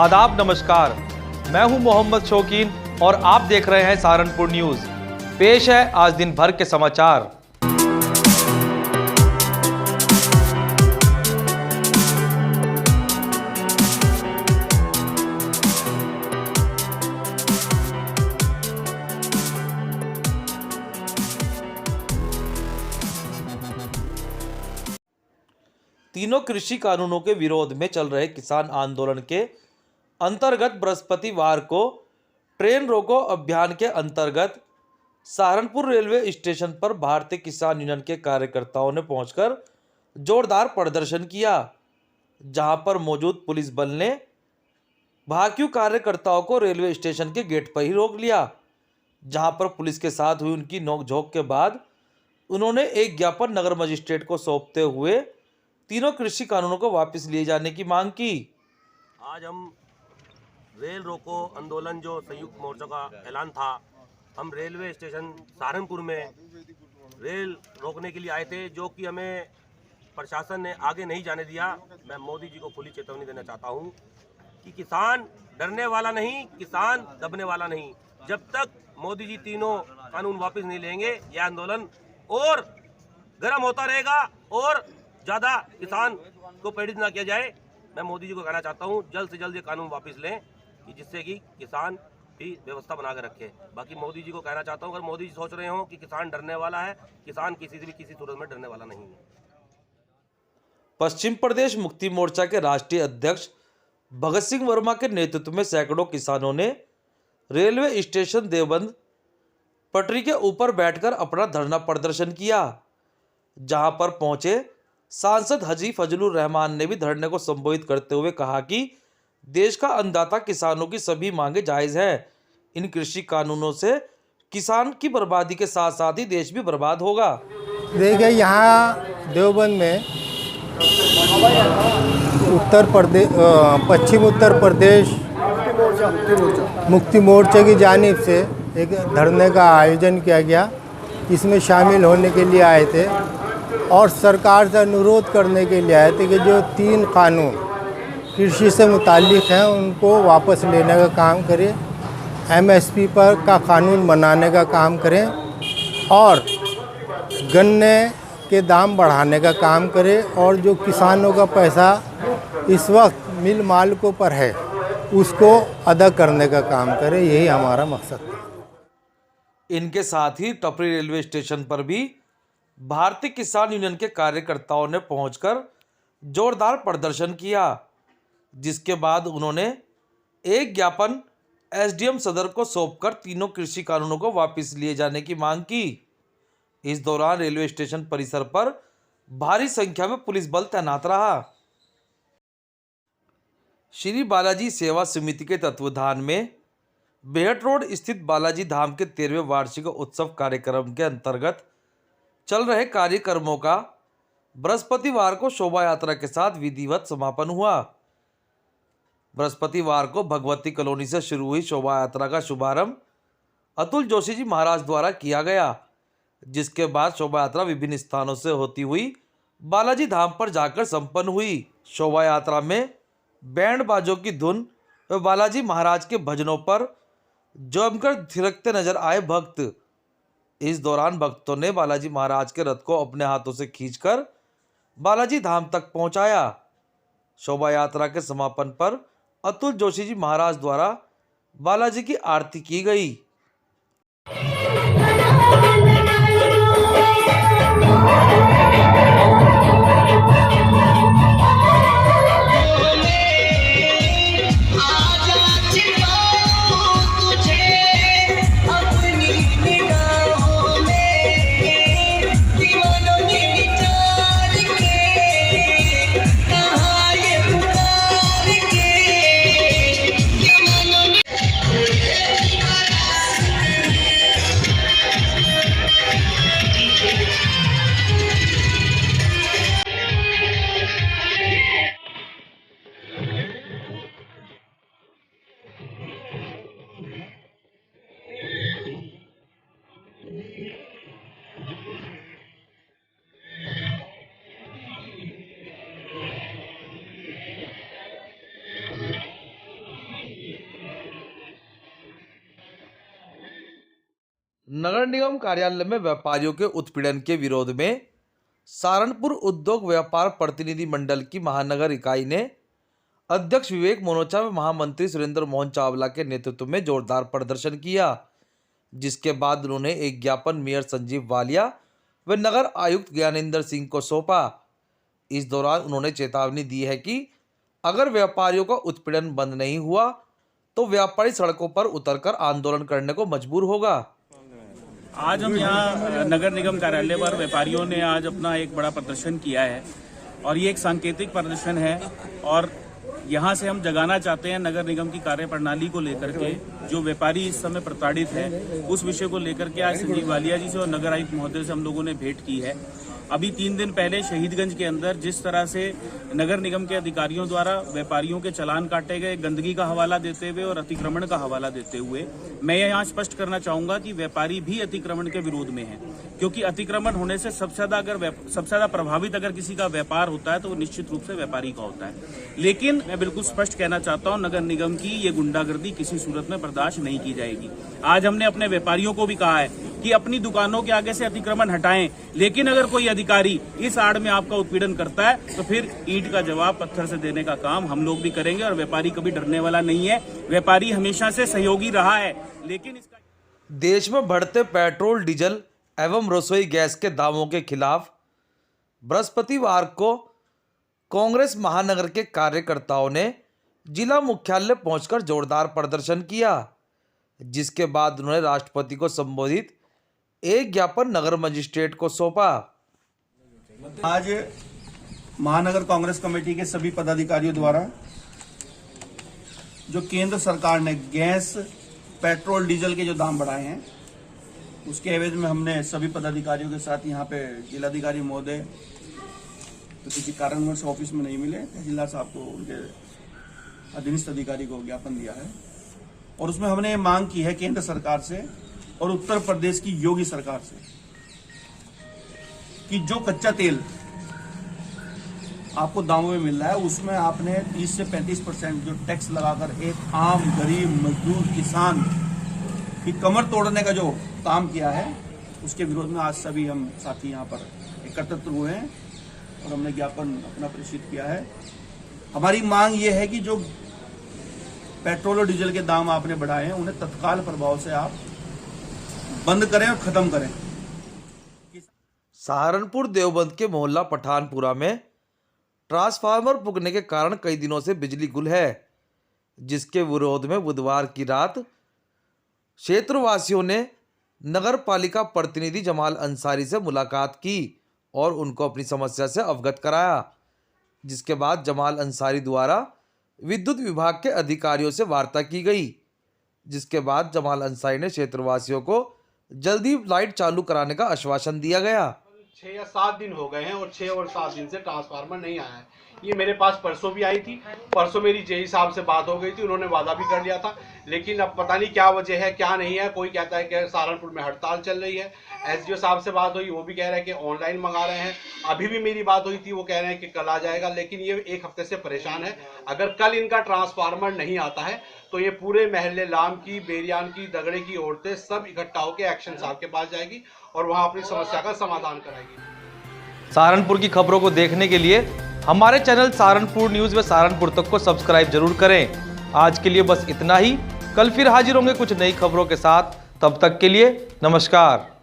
आदाब, नमस्कार। मैं हूं मोहम्मद शौकीन और आप देख रहे हैं सहारनपुर न्यूज। पेश है आज दिन भर के समाचार। तीनों कृषि कानूनों के विरोध में चल रहे किसान आंदोलन के अंतर्गत बृहस्पतिवार को ट्रेन रोको अभियान के अंतर्गत सहारनपुर रेलवे स्टेशन पर भारतीय किसान यूनियन के कार्यकर्ताओं ने पहुंचकर जोरदार प्रदर्शन किया, जहां पर मौजूद पुलिस बल ने भाकियू कार्यकर्ताओं को रेलवे स्टेशन के गेट पर ही रोक लिया, जहां पर पुलिस के साथ हुई उनकी नोकझोंक के बाद उन्होंने एक ज्ञापन नगर मजिस्ट्रेट को सौंपते हुए तीनों कृषि कानूनों को वापस लिए जाने की मांग की। आज हम रेल रोको आंदोलन जो संयुक्त मोर्चा का ऐलान था, हम रेलवे स्टेशन सहारनपुर में रेल रोकने के लिए आए थे, जो कि हमें प्रशासन ने आगे नहीं जाने दिया। मैं मोदी जी को खुली चेतावनी देना चाहता हूं कि किसान डरने वाला नहीं, किसान दबने वाला नहीं। जब तक मोदी जी तीनों कानून वापस नहीं लेंगे, यह आंदोलन और गर्म होता रहेगा और ज़्यादा किसान को पीड़ित ना किया जाए। मैं मोदी जी को कहना चाहता हूं जल्द से जल्द ये कानून वापस लें, कि जिससे कि किसान भी व्यवस्था बना कर रखे। बाकी मोदी जी को कहना चाहता हूं, अगर मोदी जी सोच रहे हो कि किसान डरने वाला है, किसान किसी से भी किसी सूरत में डरने वाला नहीं है। पश्चिम प्रदेश मुक्ति मोर्चा के राष्ट्रीय अध्यक्ष भगत सिंह वर्मा के नेतृत्व में सैकड़ों किसानों ने रेलवे स्टेशन देवबंद पटरी के ऊपर बैठकर अपना धरना प्रदर्शन किया, जहां पर पहुंचे सांसद हाजी फजलुर रहमान ने भी धरने को संबोधित करते हुए कहा कि देश का अन्नदाता किसानों की सभी मांगे जायज़ है। इन कृषि कानूनों से किसान की बर्बादी के साथ साथ ही देश भी बर्बाद होगा। देखिए, यहाँ देवबंद में पश्चिम उत्तर प्रदेश मुक्ति मोर्चा की जानिब से एक धरने का आयोजन किया गया। इसमें शामिल होने के लिए आए थे और सरकार से अनुरोध करने के लिए आए थे कि जो 3 कानून कृषि से मुताल्लिक़ हैं उनको वापस लेने का काम करें, एमएसपी पर का कानून बनाने का काम करें और गन्ने के दाम बढ़ाने का काम करें, और जो किसानों का पैसा इस वक्त मिल मालिकों पर है उसको अदा करने का काम करें। यही हमारा मकसद है। इनके साथ ही टपरी रेलवे स्टेशन पर भी भारतीय किसान यूनियन के कार्यकर्ताओं ने पहुंचकर जोरदार प्रदर्शन किया, जिसके बाद उन्होंने एक ज्ञापन एसडीएम सदर को सौंपकर तीनों कृषि कानूनों को वापस लिए जाने की मांग की। इस दौरान रेलवे स्टेशन परिसर पर भारी संख्या में पुलिस बल तैनात रहा। श्री बालाजी सेवा समिति के तत्वाधान में बेहट रोड स्थित बालाजी धाम के 13वें वार्षिक उत्सव कार्यक्रम के अंतर्गत चल रहे कार्यक्रमों का बृहस्पतिवार को शोभा यात्रा के साथ विधिवत समापन हुआ। बृहस्पतिवार को भगवती कॉलोनी से शुरू हुई शोभा यात्रा का शुभारंभ अतुल जोशी जी महाराज द्वारा किया गया, जिसके बाद शोभा यात्रा विभिन्न स्थानों से होती हुई बालाजी धाम पर जाकर संपन्न हुई। शोभा यात्रा में बैंड बाजों की धुन व बालाजी महाराज के भजनों पर जमकर थिरकते नजर आए भक्त। इस दौरान भक्तों ने बालाजी महाराज के रथ को अपने हाथों से खींचकर बालाजी धाम तक पहुंचाया। शोभा यात्रा के समापन पर अतुल जोशी जी महाराज द्वारा बालाजी की आरती की गई। नगर निगम कार्यालय में व्यापारियों के उत्पीड़न के विरोध में सहारनपुर उद्योग व्यापार प्रतिनिधि मंडल की महानगर इकाई ने अध्यक्ष विवेक मोनोचा व महामंत्री सुरेंद्र मोहन चावला के नेतृत्व में जोरदार प्रदर्शन किया, जिसके बाद उन्होंने एक ज्ञापन मेयर संजीव वालिया व नगर आयुक्त ज्ञानेंद्र सिंह को सौंपा। इस दौरान उन्होंने चेतावनी दी है कि अगर व्यापारियों का उत्पीड़न बंद नहीं हुआ तो व्यापारी सड़कों पर उतरकर आंदोलन करने को मजबूर होगा। आज हम यहाँ नगर निगम कार्यालय पर व्यापारियों ने आज अपना एक बड़ा प्रदर्शन किया है और ये एक सांकेतिक प्रदर्शन है और यहाँ से हम जगाना चाहते हैं नगर निगम की कार्य प्रणाली को लेकर के। जो व्यापारी इस समय प्रताड़ित है उस विषय को लेकर के आज संजीव वालिया जी से और नगर आयुक्त महोदय से हम लोगों ने भेंट की है। अभी 3 दिन पहले शहीदगंज के अंदर जिस तरह से नगर निगम के अधिकारियों द्वारा व्यापारियों के चालान काटे गए, गंदगी का हवाला देते हुए और अतिक्रमण का हवाला देते हुए, मैं यहाँ स्पष्ट करना चाहूंगा कि व्यापारी भी अतिक्रमण के विरोध में है, क्योंकि अतिक्रमण होने से सबसे ज्यादा प्रभावित अगर किसी का व्यापार होता है तो वो निश्चित रूप से व्यापारी का होता है। लेकिन मैं बिल्कुल स्पष्ट कहना चाहता हूँ, नगर निगम की ये गुंडागर्दी किसी सूरत में बर्दाश्त नहीं की जाएगी। आज हमने अपने व्यापारियों को भी कहा है कि अपनी दुकानों के आगे से अतिक्रमण हटाएं, लेकिन अगर कोई अधिकारी इस आड़ में आपका उत्पीड़न करता है तो फिर ईंट का जवाब पत्थर से देने का काम हम लोग भी करेंगे। और व्यापारी कभी डरने वाला नहीं है, व्यापारी हमेशा से सहयोगी रहा है। लेकिन इसका देश में बढ़ते पेट्रोल, डीजल एवं रसोई गैस के दामों के खिलाफ बृहस्पतिवार को कांग्रेस महानगर के कार्यकर्ताओं ने जिला मुख्यालय पहुंचकर जोरदार प्रदर्शन किया, जिसके बाद उन्होंने राष्ट्रपति को संबोधित एक ज्ञापन नगर मजिस्ट्रेट को सौंपा। आज महानगर कांग्रेस कमेटी के सभी पदाधिकारियों द्वारा जो केंद्र सरकार ने गैस, पेट्रोल, डीजल के जो दाम बढ़ाए हैं उसके एवज में हमने सभी पदाधिकारियों के साथ यहाँ पे जिलाधिकारी महोदय तो किसी कारणवश ऑफिस में नहीं मिले, जिला साहब को उनके अधीनस्थ अधिकारी को ज्ञापन दिया है और उसमें हमने ये मांग की है केंद्र सरकार से और उत्तर प्रदेश की योगी सरकार से कि जो कच्चा तेल आपको दामों में मिल रहा है उसमें आपने 30 से 35% जो टैक्स लगाकर एक आम गरीब मजदूर किसान की कमर तोड़ने का जो काम किया है उसके विरोध में आज सभी हम साथी यहाँ पर एकत्रित हुए हैं और हमने ज्ञापन अपना प्रेषित किया है। हमारी मांग ये है कि जो पेट्रोल और डीजल के दाम आपने बढ़ाए हैं उन्हें तत्काल प्रभाव से आप बंद करें और खत्म करें। सहारनपुर देवबंद के मोहल्ला पठानपुरा में ट्रांसफार्मर फूकने के कारण कई दिनों से बिजली गुल है, जिसके विरोध में बुधवार की रात क्षेत्रवासियों ने नगर पालिका प्रतिनिधि जमाल अंसारी से मुलाकात की और उनको अपनी समस्या से अवगत कराया, जिसके बाद जमाल अंसारी द्वारा विद्युत विभाग के अधिकारियों से वार्ता की गई, जिसके बाद जमाल अंसारी ने क्षेत्रवासियों को जल्दी लाइट चालू कराने का आश्वासन दिया गया। 6 या 7 दिन हो गए हैं और 6 और 7 दिन से ट्रांसफार्मर नहीं आया है। ये मेरे पास परसों भी आई थी, परसों मेरी जेई साहब से बात हो गई थी, उन्होंने वादा भी कर लिया था, लेकिन अब पता नहीं क्या वजह है क्या नहीं है। कोई कहता है कि सहारनपुर में हड़ताल चल रही है, एसडीओ साहब से बात हुई, वो भी कह रहे हैं कि ऑनलाइन मंगा रहे हैं। अभी भी मेरी बात हुई थी, वो कह रहे हैं कि कल आ जाएगा, लेकिन ये 1 हफ्ते से परेशान है। अगर कल इनका ट्रांसफार्मर नहीं आता है तो ये पूरे महल्ले लाम की, बेरियान की, दगड़े की औरतें सब इकट्ठा होकर एक्शन साहब के पास जाएगी और वहाँ अपनी समस्या का समाधान कराएगी। सहारनपुर की खबरों को देखने के लिए हमारे चैनल सहारनपुर न्यूज़ व सहारनपुर तक को सब्सक्राइब जरूर करें। आज के लिए बस इतना ही, कल फिर हाजिर होंगे कुछ नई खबरों के साथ। तब तक के लिए नमस्कार।